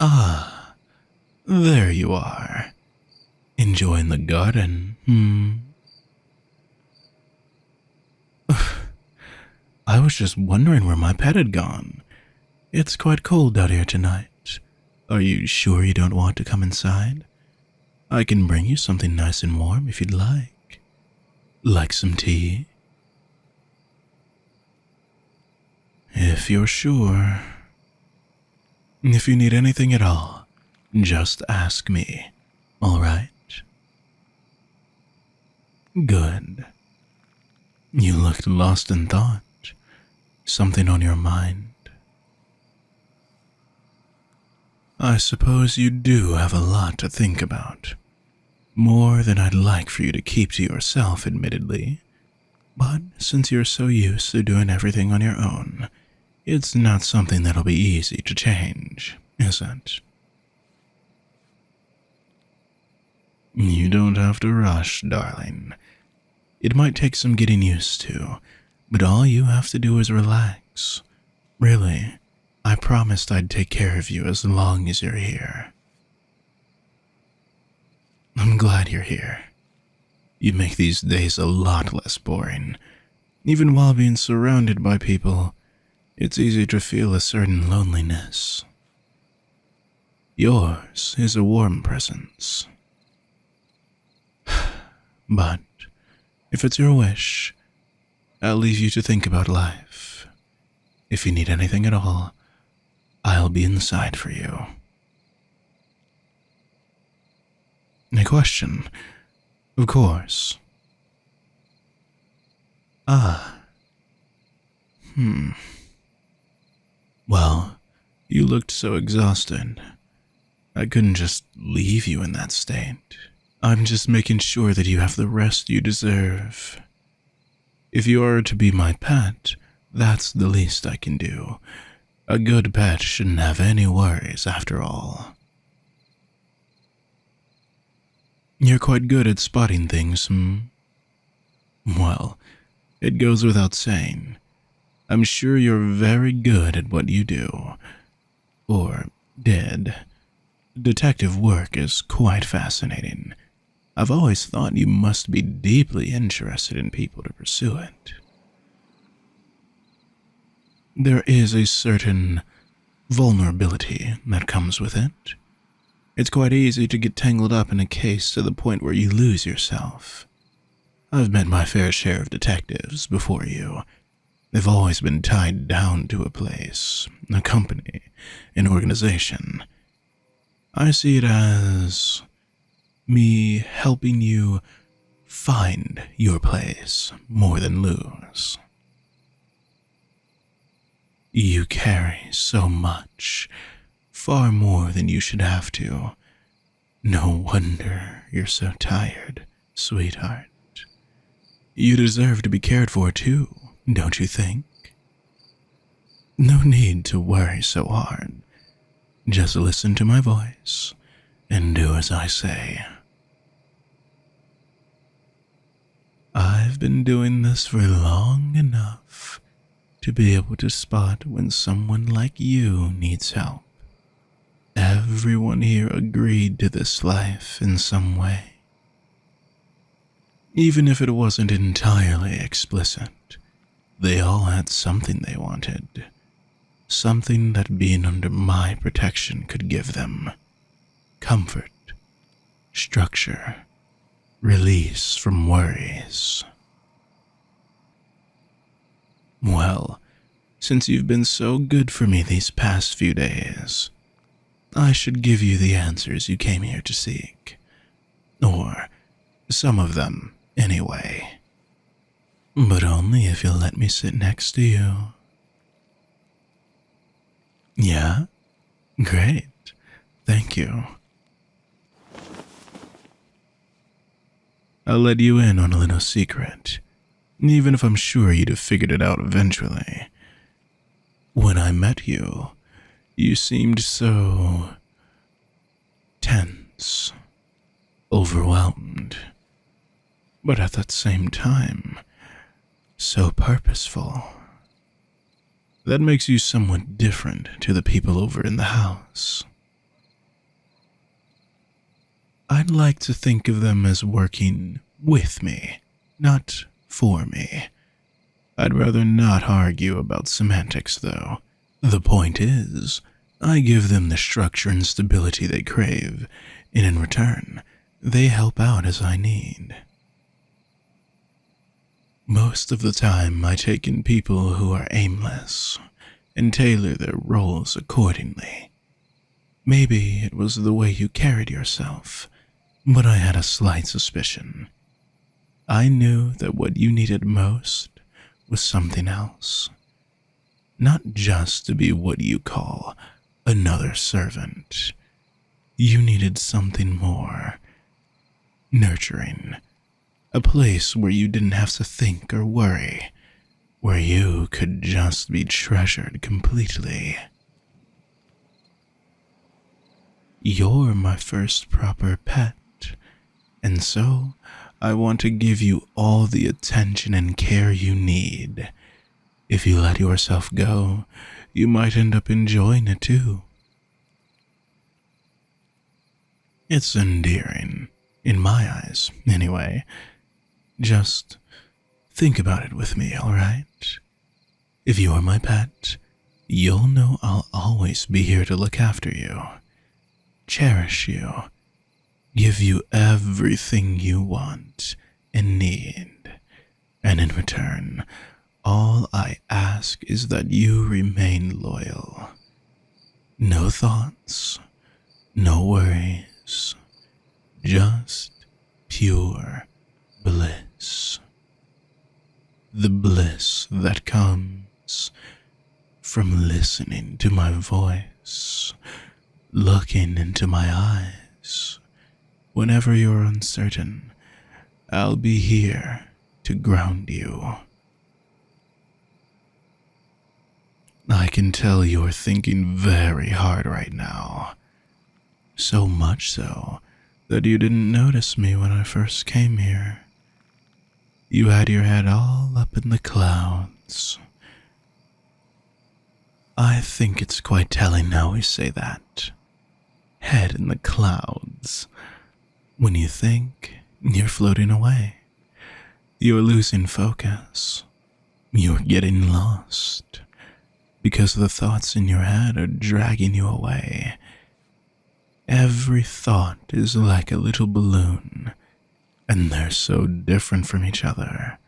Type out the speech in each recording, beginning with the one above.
Ah, there you are. Enjoying the garden, I was just wondering where my pet had gone. It's quite cold out here tonight. Are you sure you don't want to come inside? I can bring you something nice and warm if you'd like. Like some tea? If you're sure. If you need anything at all, just ask me, alright? Good. You looked lost in thought. Something on your mind. I suppose you do have a lot to think about. More than I'd like for you to keep to yourself, admittedly. But since you're so used to doing everything on your own, it's not something that'll be easy to change, is it? You don't have to rush, darling. It might take some getting used to, but all you have to do is relax. Really, I promised I'd take care of you as long as you're here. I'm glad you're here. You make these days a lot less boring. Even while being surrounded by people, it's easy to feel a certain loneliness. Yours is a warm presence. But if it's your wish, I'll leave you to think about life. If you need anything at all, I'll be inside for you. A question, of course. Well, you looked so exhausted. I couldn't just leave you in that state. I'm just making sure that you have the rest you deserve. If you are to be my pet, that's the least I can do. A good pet shouldn't have any worries after all. You're quite good at spotting things, Well, it goes without saying. I'm sure you're very good at what you do. Or did. Detective work is quite fascinating. I've always thought you must be deeply interested in people to pursue it. There is a certain vulnerability that comes with it. It's quite easy to get tangled up in a case to the point where you lose yourself. I've met my fair share of detectives before you. They've always been tied down to a place, a company, an organization. I see it as me helping you find your place more than lose. You carry so much, far more than you should have to. No wonder you're so tired, sweetheart. You deserve to be cared for too, don't you think? No need to worry so hard. Just listen to my voice and do as I say. I've been doing this for long enough to be able to spot when someone like you needs help. Everyone here agreed to this life in some way. Even if it wasn't entirely explicit, they all had something they wanted. Something that being under my protection could give them. Comfort, structure, release from worries. Well, since you've been so good for me these past few days, I should give you the answers you came here to seek. Or some of them, anyway. But only if you'll let me sit next to you. Yeah? Great. Thank you. I'll let you in on a little secret, even if I'm sure you'd have figured it out eventually. When I met you, you seemed so tense, overwhelmed, but at that same time, so purposeful. That makes you somewhat different to the people over in the house. I'd like to think of them as working with me, not for me. I'd rather not argue about semantics, though. The point is, I give them the structure and stability they crave, and in return, they help out as I need. Most of the time, I take in people who are aimless and tailor their roles accordingly. Maybe it was the way you carried yourself, but I had a slight suspicion. I knew that what you needed most was something else. Not just to be what you call another servant. You needed something more. Nurturing. A place where you didn't have to think or worry. Where you could just be treasured completely. You're my first proper pet, and so I want to give you all the attention and care you need. If you let yourself go, you might end up enjoying it too. It's endearing, in my eyes, anyway. Just think about it with me, alright? If you're my pet, you'll know I'll always be here to look after you, cherish you, give you everything you want and need, and in return, all I ask is that you remain loyal. No thoughts, no worries, just pure bliss. The bliss that comes from listening to my voice, looking into my eyes. Whenever you're uncertain, I'll be here to ground you. I can tell you're thinking very hard right now. So much so that you didn't notice me when I first came here. You had your head all up in the clouds. I think it's quite telling how we say that. Head in the clouds. When you think, you're floating away. You're losing focus. You're getting lost. Because the thoughts in your head are dragging you away. Every thought is like a little balloon, and they're so different from each other.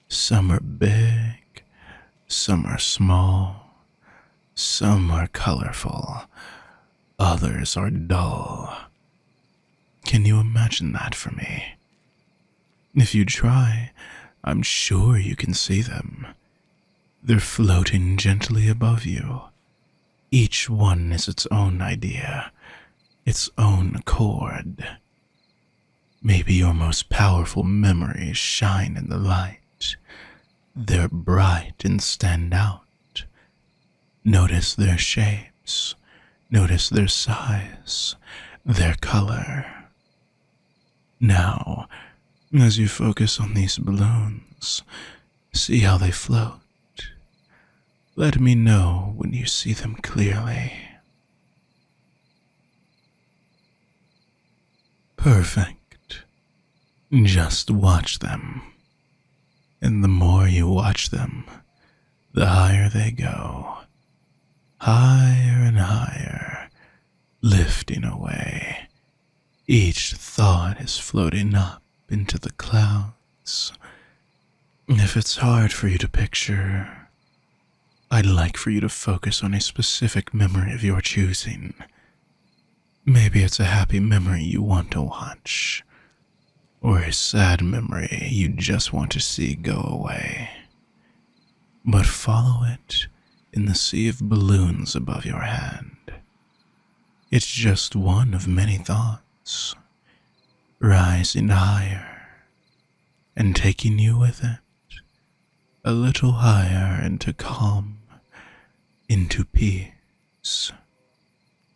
Some are big, some are small, some are colorful, others are dull. Can you imagine that for me? If you try, I'm sure you can see them. They're floating gently above you. Each one is its own idea, its own accord. Maybe your most powerful memories shine in the light. They're bright and stand out. Notice their shapes. Notice their size, their color. Now, as you focus on these balloons, see how they float. Let me know when you see them clearly. Perfect. Just watch them. And the more you watch them, the higher they go. Higher and higher, lifting away. Each thought is floating up into the clouds. If it's hard for you to picture, I'd like for you to focus on a specific memory of your choosing. Maybe it's a happy memory you want to watch, or a sad memory you just want to see go away. But follow it in the sea of balloons above your head. It's just one of many thoughts, rising higher and taking you with it, a little higher into calm, into peace,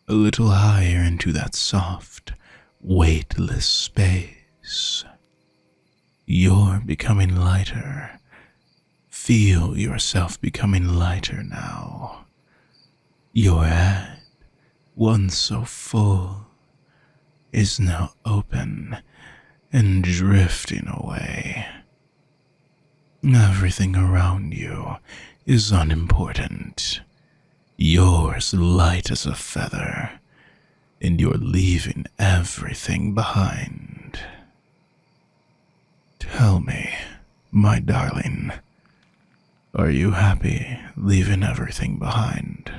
a little higher into that soft, weightless space. You're becoming lighter. Feel yourself becoming lighter now. Your head, once so full, is now open and drifting away. Everything around you is unimportant. You're as light as a feather, and you're leaving everything behind. Tell me, my darling, are you happy leaving everything behind?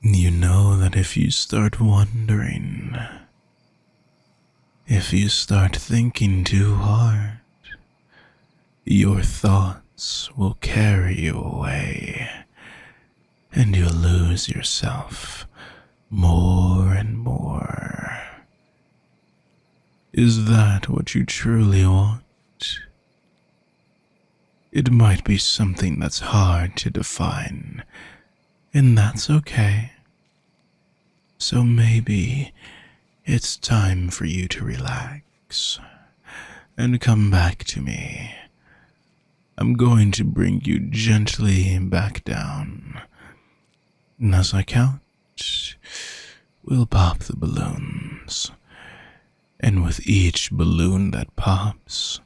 You know that if you start wondering, if you start thinking too hard, your thoughts will carry you away, and you'll lose yourself more and more. Is that what you truly want? It might be something that's hard to define, and that's okay. So maybe it's time for you to relax and come back to me. I'm going to bring you gently back down. And as I count, we'll pop the balloons. And with each balloon that pops,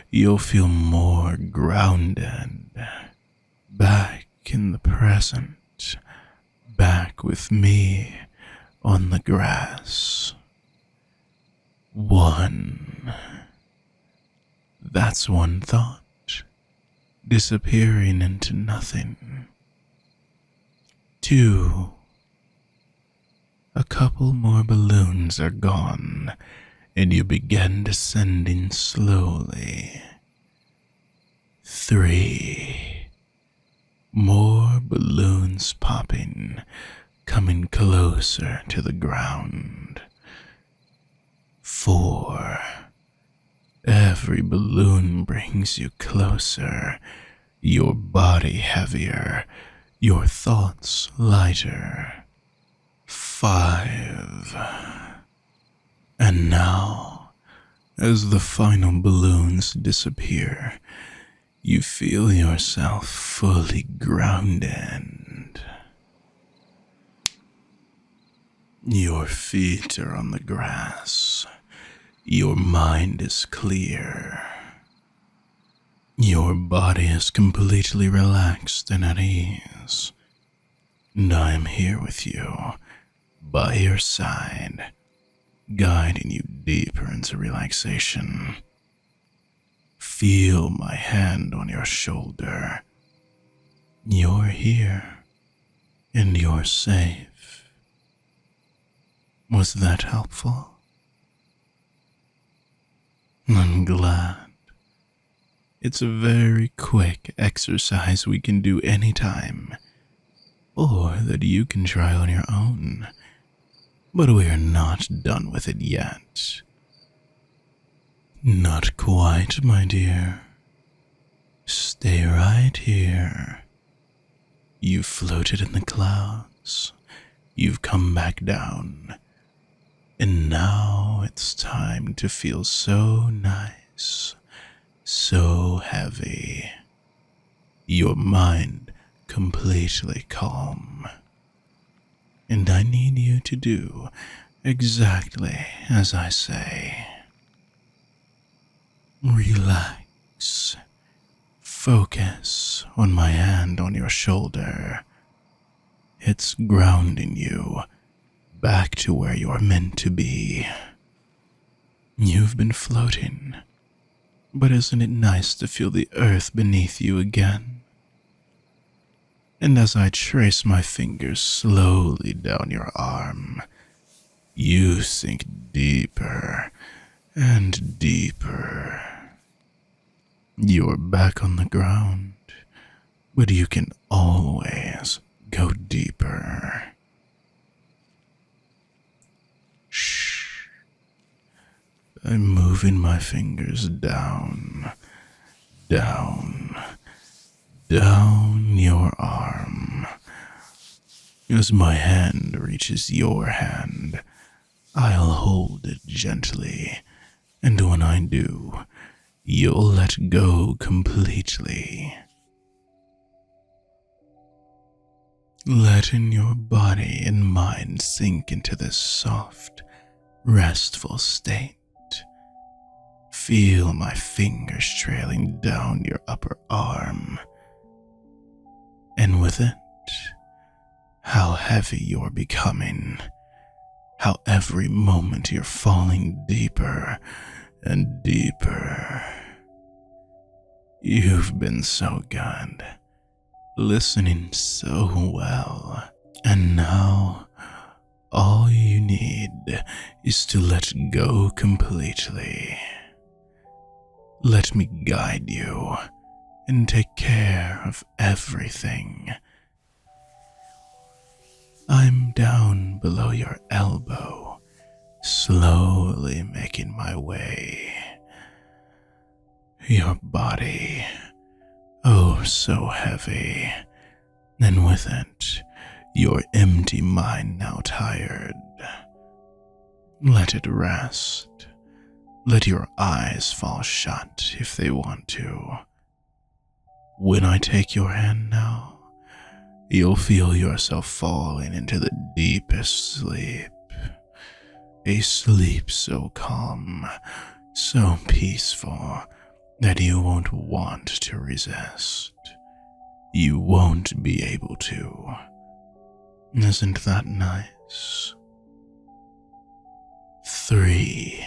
you'll feel more grounded. Back in the present. Back with me on the grass. 1. That's one thought, disappearing into nothing. 2. A couple more balloons are gone, and you begin descending slowly. 3. More balloons popping, coming closer to the ground. 4. Every balloon brings you closer, your body heavier, your thoughts lighter. 5. And now, as the final balloons disappear, you feel yourself fully grounded. Your feet are on the grass. Your mind is clear. Your body is completely relaxed and at ease. And I am here with you, by your side, guiding you deeper into relaxation. Feel my hand on your shoulder. You're here, and you're safe. Was that helpful? I'm glad. It's a very quick exercise we can do anytime, or that you can try on your own. But we're not done with it yet. Not quite, my dear. Stay right here. You've floated in the clouds. You've come back down. And now it's time to feel so nice, so heavy. Your mind completely calm. And I need you to do exactly as I say. Relax. Focus on my hand on your shoulder. It's grounding you back to where you're meant to be. You've been floating, but isn't it nice to feel the earth beneath you again? And as I trace my fingers slowly down your arm, you sink deeper and deeper. You're back on the ground, but you can always go deeper. Shh. I'm moving my fingers down, down, down your arm. As my hand reaches your hand, I'll hold it gently, and when I do, you'll let go completely. letting your body and mind sink into this soft, restful state. Feel my fingers trailing down your upper arm, and with it, how heavy you're becoming, how every moment you're falling deeper and deeper. You've been so good, listening so well, and now all you need is to let go completely. Let me guide you and take care of everything. I'm down below your elbow, slowly making my way. Your body, oh so heavy, and with it, your empty mind now tired. Let it rest. Let your eyes fall shut if they want to. When I take your hand now, you'll feel yourself falling into the deepest sleep. A sleep so calm, so peaceful, that you won't want to resist. You won't be able to. Isn't that nice? 3.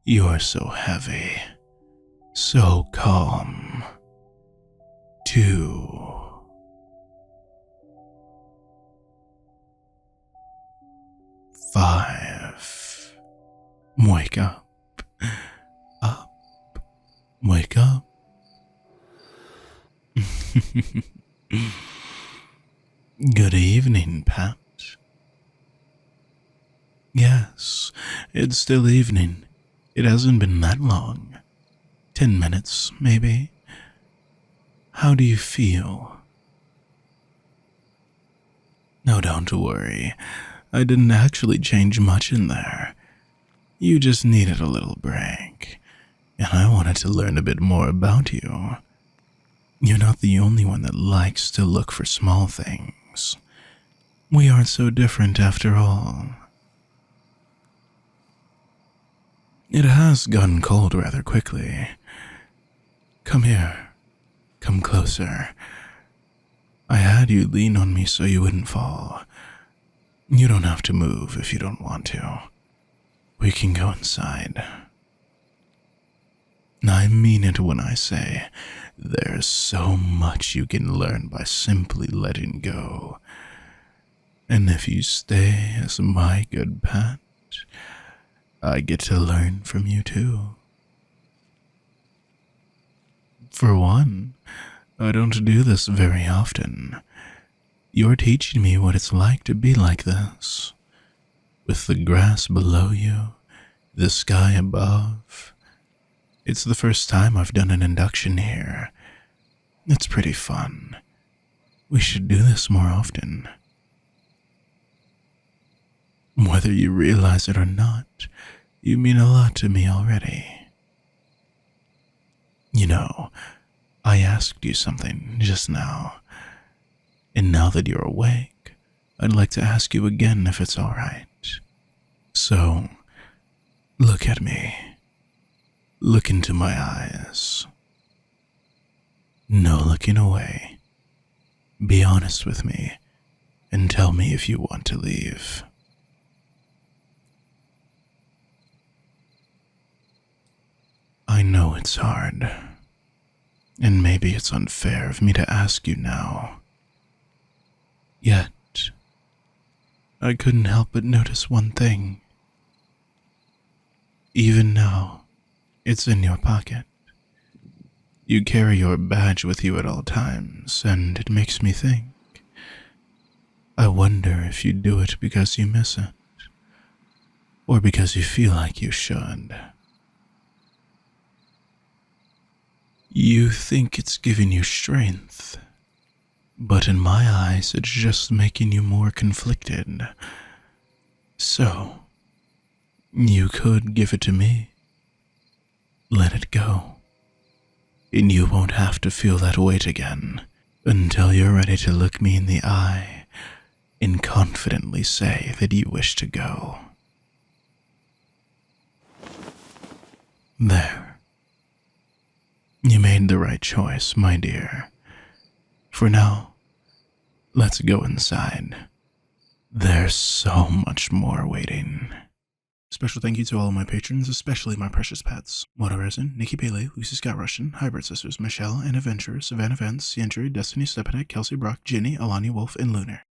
You're so heavy, so calm. 2. 5. Wake up. Up. Wake up. Good evening, Pat. Yes, it's still evening. It hasn't been that long. 10 minutes, maybe. How do you feel? No, don't worry. I didn't actually change much in there. You just needed a little break. And I wanted to learn a bit more about you. You're not the only one that likes to look for small things. We aren't so different after all. It has gotten cold rather quickly. Come here. Come closer. I had you lean on me so you wouldn't fall. You don't have to move if you don't want to. We can go inside. I mean it when I say there's so much you can learn by simply letting go. And if you stay as my good pet, I get to learn from you too. For one, I don't do this very often. You're teaching me what it's like to be like this. With the grass below you, the sky above. It's the first time I've done an induction here. It's pretty fun. We should do this more often. Whether you realize it or not, you mean a lot to me already. You know, I asked you something just now, and now that you're awake, I'd like to ask you again if it's alright. So, look at me. Look into my eyes. No looking away. Be honest with me, and tell me if you want to leave. I know it's hard, and maybe it's unfair of me to ask you now. Yet, I couldn't help but notice one thing. Even now, it's in your pocket. You carry your badge with you at all times, and it makes me think. I wonder if you do it because you miss it, or because you feel like you should. You think it's giving you strength, but in my eyes, it's just making you more conflicted. So, you could give it to me. Let it go, and you won't have to feel that weight again. until you're ready to look me in the eye and confidently say that you wish to go. There. You made the right choice, my dear. For now, let's go inside. There's so much more waiting. Special thank you to all of my patrons, especially my precious pets. Water Resin, Nikki Bailey, Lucy Scott Russian, Hybrid Sisters, Michelle, and Adventurer, Savannah Vance, Yandri, Destiny Stepanek, Kelsey Brock, Ginny, Alani Wolf, and Lunar.